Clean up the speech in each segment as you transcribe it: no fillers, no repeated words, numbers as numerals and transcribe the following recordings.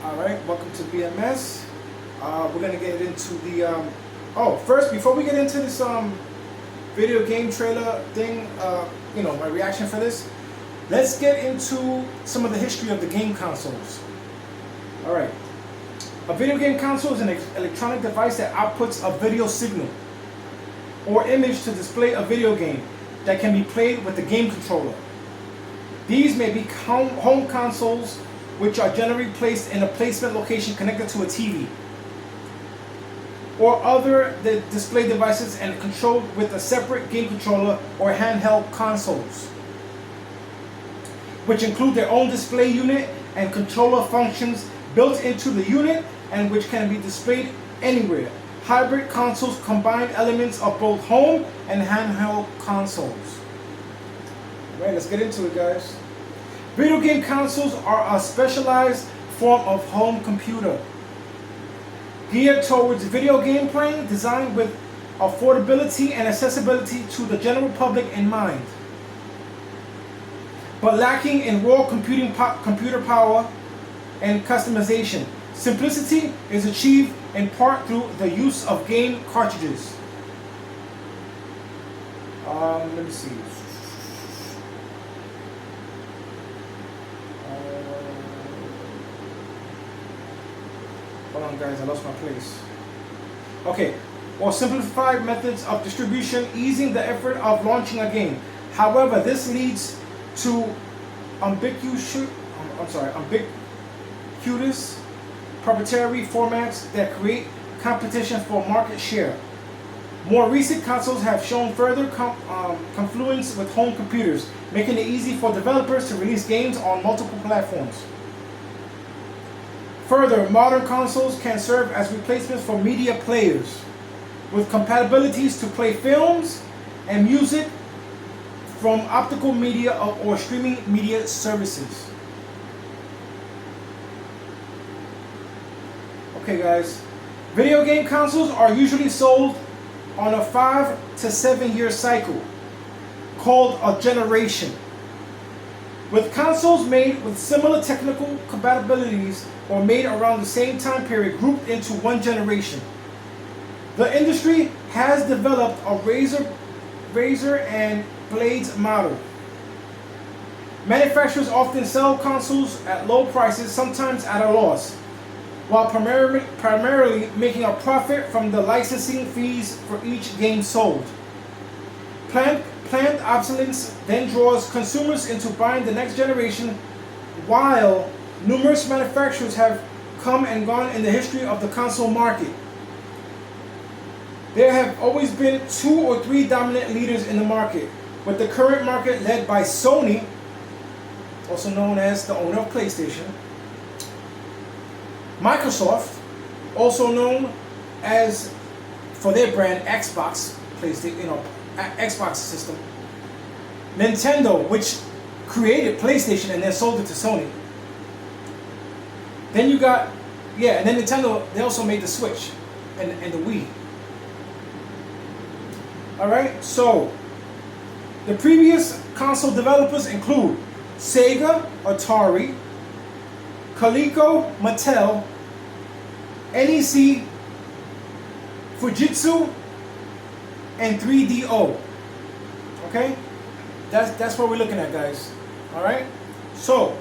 All right, welcome to BMS. We're gonna get into the. First, before we get into this video game trailer thing, my reaction for this. Let's get into some of the history of the game consoles. All right, a video game console is an electronic device that outputs a video signal or image to display a video game that can be played with the game controller. These may be home consoles, which are generally placed in a placement location connected to a TV, or other display devices and controlled with a separate game controller, or handheld consoles, which include their own display unit and controller functions built into the unit and which can be displayed anywhere. Hybrid consoles combine elements of both home and handheld consoles. Alright, let's get into it, guys. Video game consoles are a specialized form of home computer geared towards video game playing, designed with affordability and accessibility to the general public in mind, but lacking in raw computer power and customization. Simplicity is achieved in part through the use of game cartridges. Let me see. Hold on, guys, I lost my place. Okay, or simplified methods of distribution, easing the effort of launching a game. However, this leads to ubiquitous proprietary formats that create competition for market share. More recent consoles have shown further confluence with home computers, making it easy for developers to release games on multiple platforms. Further, modern consoles can serve as replacements for media players, with compatibilities to play films and music from optical media or streaming media services. Okay, guys, video game consoles are usually sold on a 5 to 7 year cycle called a generation, with consoles made with similar technical compatibilities or made around the same time period grouped into one generation. The industry has developed a razor and blades model. Manufacturers often sell consoles at low prices, sometimes at a loss, while primarily making a profit from the licensing fees for each game sold. Planned obsolescence then draws consumers into buying the next generation. While numerous manufacturers have come and gone in the history of the console market, there have always been 2 or 3 dominant leaders in the market, with the current market led by Sony, also known as the owner of PlayStation, Microsoft, also known as for their brand Xbox, Xbox system, Nintendo, which created PlayStation and then sold it to Sony. Then you got, and then Nintendo, they also made the Switch and the Wii. Alright, so the previous console developers include Sega, Atari, Coleco, Mattel, NEC, Fujitsu, and 3DO. Okay? That's what we're looking at, guys. Alright? So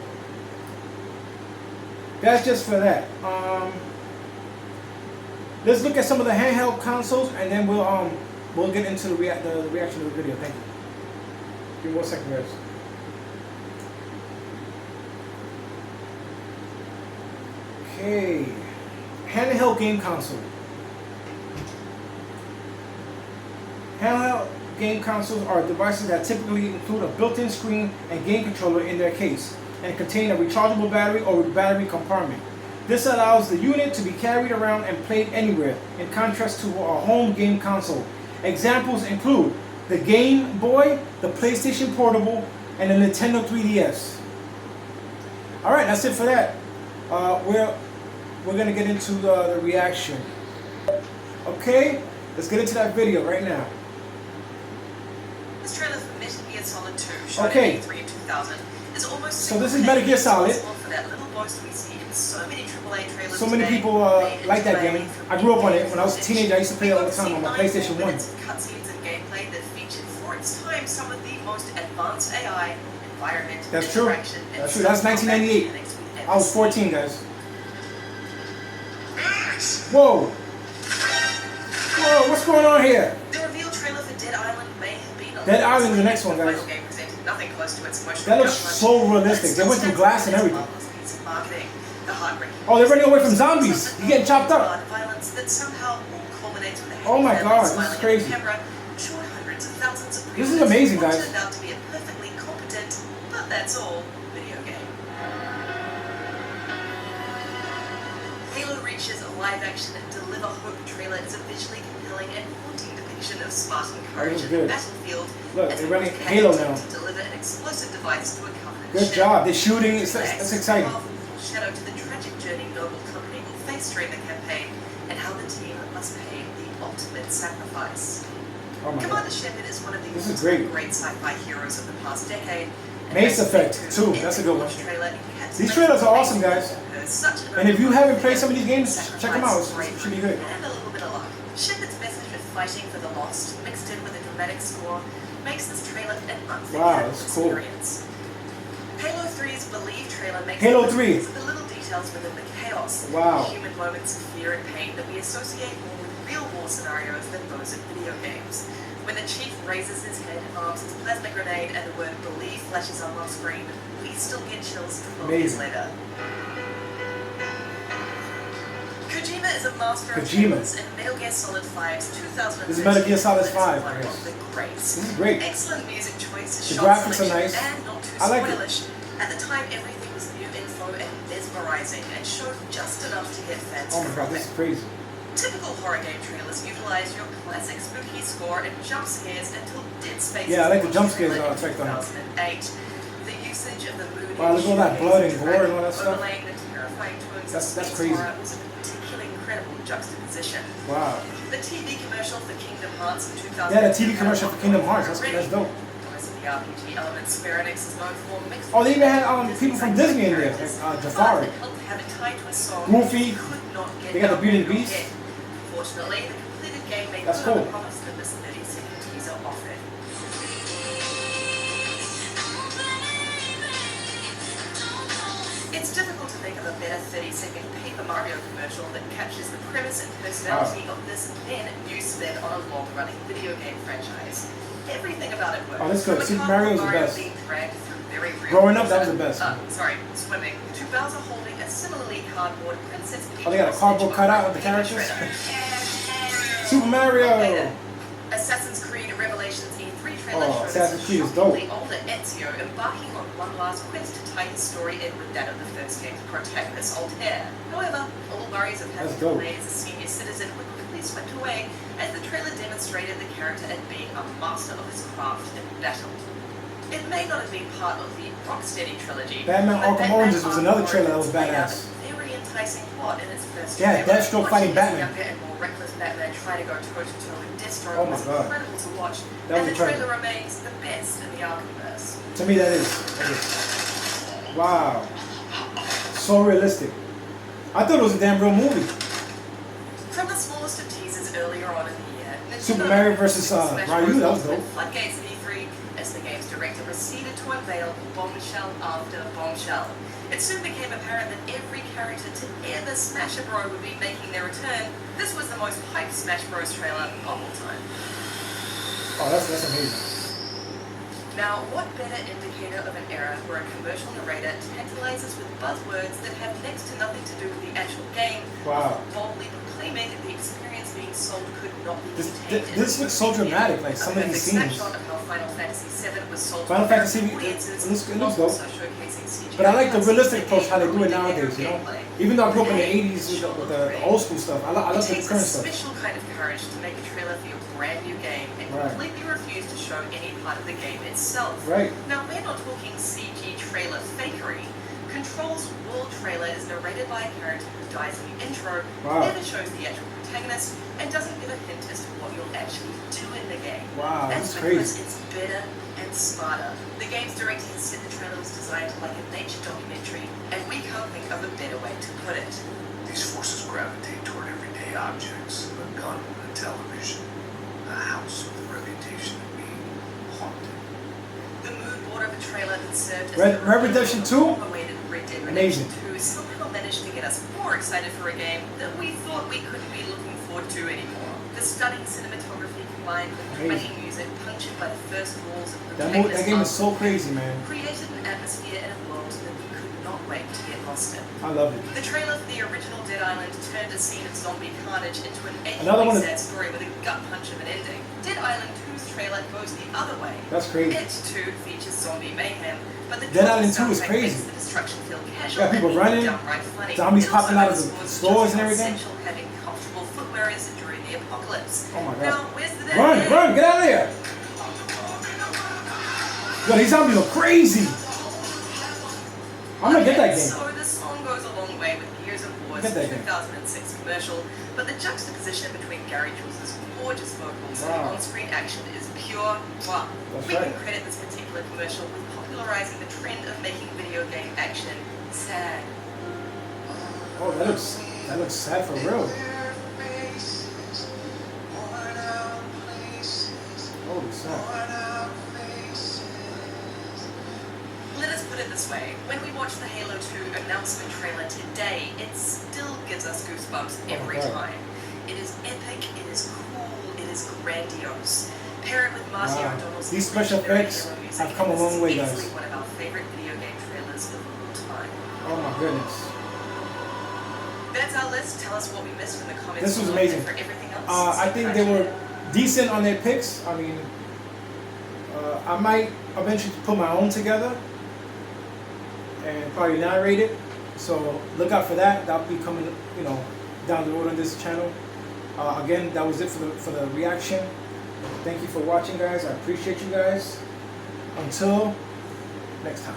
that's just for that. Let's look at some of the handheld consoles, and then we'll get into the reaction of the video. Thank you. Give me 1 second, guys. Okay. Handheld game console. Handheld game consoles are devices that typically include a built-in screen and game controller in their case, and contain a rechargeable battery or battery compartment. This allows the unit to be carried around and played anywhere, in contrast to a home game console. Examples include the Game Boy, the PlayStation Portable, and the Nintendo 3DS. Alright, that's it for that. We're going to get into the reaction. Okay, let's get into that video right now. This trailer for Metal Gear Solid 2, shot Okay. in E3 of 2000, is almost So this is Metal Gear Solid. for that little boast we see in so many AAA trailers. So many today, people like that game. I grew up on it. When I was a teenager, I used to play it all the time on my PlayStation 1. Cutscenes and gameplay that featured for its time some of the most advanced AI, environment, That's true. interaction, and That's true. That's 1998. mechanics we've ever I was seen. 14, guys. Whoa! Whoa! What's going on here? The reveal trailer for Dead Island may have been a Dead Island is the next one, guys. final game presented nothing close to its emotional That looks output, so but realistic. it They went through still glass and stands everything. as a marvelous piece of marketing. The heartbreaking Oh, they're running away from zombies. You're getting chopped up. violence that somehow all culminates with a Oh my happy God, family this is smiling at crazy. the camera, showing hundreds of thousands of This is pre-orders amazing, for what guys. turned out to be a perfectly competent, but that's all, video game. Halo Reach's live-action Deliver Hope trailer is a visually compelling and haunting depiction of Spartan courage is in good. the battlefield. Look, as they're the running North Halo Atlantic now. to deliver an explosive device to a Covenant Good ship. job. They're shooting. That's exciting. A powerful foreshadow to the tragic journey Noble Company will face during the campaign and how the team must pay the ultimate sacrifice. Oh my God. Commander Shepard is one of the This is great. great sci-fi heroes of the past decade. and Mace Mass Effect, Effect too. 2 That's a good one. trailer These trailers are awesome, guys. Such an And if you haven't played overwhelming some of these games, check them out. It sacrifice, should be good. and a little bit of luck. Shepard's message of fighting for the lost, mixed in with a dramatic score, makes this trailer an unforgettable that's cool. experience. Halo 3's Believe trailer makes Halo the 3. the little details within the chaos, Wow. the human moments of fear and pain that we associate more with real war scenarios than those of video games. When the Chief raises his head, arms his plasma grenade, and the word Believe flashes up on screen, we still get chills 12 years Amazing. later. Kojima is a master of Kojima. violence, and Metal Gear Solid 5's 2013 This is Metal Gear Solid is 5, one I guess. of the greats. This is great. Excellent music choices, The shot graphics are selection, nice. and not too I like it. spoilish. At the time, everything was new info and mesmerizing, and showed just enough to get fans Oh my God, this is crazy. Typical horror game trailers utilize your classic spooky score and jump scares until Dead Space. Yeah, I like the jump scares trailer in effect on it. 2008. The usage of the mood. Wow, look at all that blood and gore and all that stuff. Overlaying the terrifying tones of That's space crazy. horror was a particularly incredible juxtaposition. Wow. The TV commercial for Kingdom Hearts in 2000. Yeah, the TV commercial for Kingdom Hearts. That's dope. Most of the RPG elements Square Enix is known for mixed. Oh, they even had people from Disney in there, like Jafari. But it helped have it tied to a song Goofy. you could not get They got the down Beauty and the or Beast. get. Fortunately, the completed game made That's good on cool. the promise that this 30-second teaser offered. It's difficult to think of a better 30-second Paper Mario commercial that captures the premise and personality of this then new spin on a long-running video game franchise. Everything about it works. Oh, that's good. From a Super cardboard Mario is the Mario best. being dragged through very real Growing up, that was water. the best. Swimming. To Bowser holding a similarly cardboard Princess Peach. Oh, they got a cardboard cutout of the characters? Super Mario! Assassin's Creed Revelations E3 trailer Oh, showed Assassin's us Creed is dope. shockingly older Ezio embarking on one last quest to tie his story in with that of the first game's protagonist, Altair. However, all worries of having That's to dope. play as a senior citizen were quickly swept away as the trailer demonstrated the character as being a master of his craft in battle. It may not have been part of the Rocksteady trilogy. Batman but Arkham Batman Origins was another Arkham trailer that was Origins laid out badass. a very enticing plot in its first Yeah, trailer. Deathstroke fighting Watching Batman. this younger and more reckless Batman try to go toe-to-toe with Deathstroke Oh my was God. incredible to watch, That and was the incredible. trailer remains the best in the Arkhamverse. To me, that is. Wow. So realistic. I thought it was a damn real movie. From the smallest of teasers earlier on in the year, Super Nintendo Mario versus, Smash Ryu, Bros. that was opened dope. floodgates at E3 as the game's director proceeded to unveil bombshell after bombshell. It soon became apparent that every character to ever Smash a Bro would be making their return. This was the most hyped Smash Bros. Trailer of all time. Oh, that's amazing. Now, what better indicator of an era where a commercial narrator tantalizes with buzzwords that have next to nothing to do with the actual game, Wow. boldly proclaiming the experience being sold could not be This- contained. this looks so dramatic, like some of these scenes. Snapshot of how Final Fantasy VII was sold Final to Fantasy, American it audiences, looks while dope. also showcasing CGI But I like the cutscenes realistic and approach, how they do it early nowadays, you know? gameplay. Even though I grew up in the 80s with the old school stuff, I love It the takes a current stuff. special kind of courage to make a trailer for your brand new game and Right. completely refuse to show any part of the game itself. Right. Now, we're not talking CG trailer fakery. Control's World trailer is narrated by a character who dies in the intro, Wow. never shows the actual protagonist, and doesn't give a hint as to what you'll actually do in the game. Wow, That's that's because crazy. it's better and smarter. The game's director has said the trailer was designed like a nature documentary, and we can't think of a better way to put it. These forces gravitate toward everyday objects, a gun, a television, a house with a reputation of being haunted. The mood board of a trailer that served as Red Redemption 2? awaited Red Dead Amazing. Redemption 2 somehow managed to get us more excited for a game that we thought we couldn't be looking forward to anymore. The stunning cinematography combined with the Amazing. cutting music punctured by the first walls of the That game is so crazy, man. created an atmosphere and a world that we could not wait to get lost in. I love it. The trailer for the original Dead Island turned a scene of zombie carnage into an Another one equally is- sad story with a gut punch of an ending. Dead Island 2's trailer goes the other way. That's crazy. It too features zombie mayhem, but the Dead Island 2 is soundtrack crazy. makes the destruction feel casual Yeah, people and running, downright funny. zombies It also popping out of the underscores stores just and how everything. essential having comfortable footwear is during the apocalypse. Oh my God. Now, where's the dead Run, man? run, get out of there! Yo, these zombies are crazy. I'm gonna get that game. So the song goes a long way with Gears of War's Get that game. 2006 commercial, but the juxtaposition between Gary Jules' gorgeous vocals and Wow. the on-screen action is pure wow. That's We can right. credit this particular commercial with popularizing the trend of making video game action sad. Oh, that looks sad for real. Holy snap. Let us put it this way, when we watch the Halo 2 announcement trailer today, it still gives us goosebumps every God. time. It is epic, it is cool, it is grandiose. Pair it with Marcia Wow. O'Donnell's These special legendary effects Halo music, have come a and this long is way, easily guys. one of our favorite video game trailers of all time. Oh my goodness. That's our list. Tell us what we missed in the comments. This was below, amazing. and for everything else, I think they were decent on their picks. I mean, I might eventually put my own together and probably narrate it. So look out for that. That'll be coming, down the road on this channel. Again, that was it for the reaction. Thank you for watching, guys. I appreciate you guys. Until next time.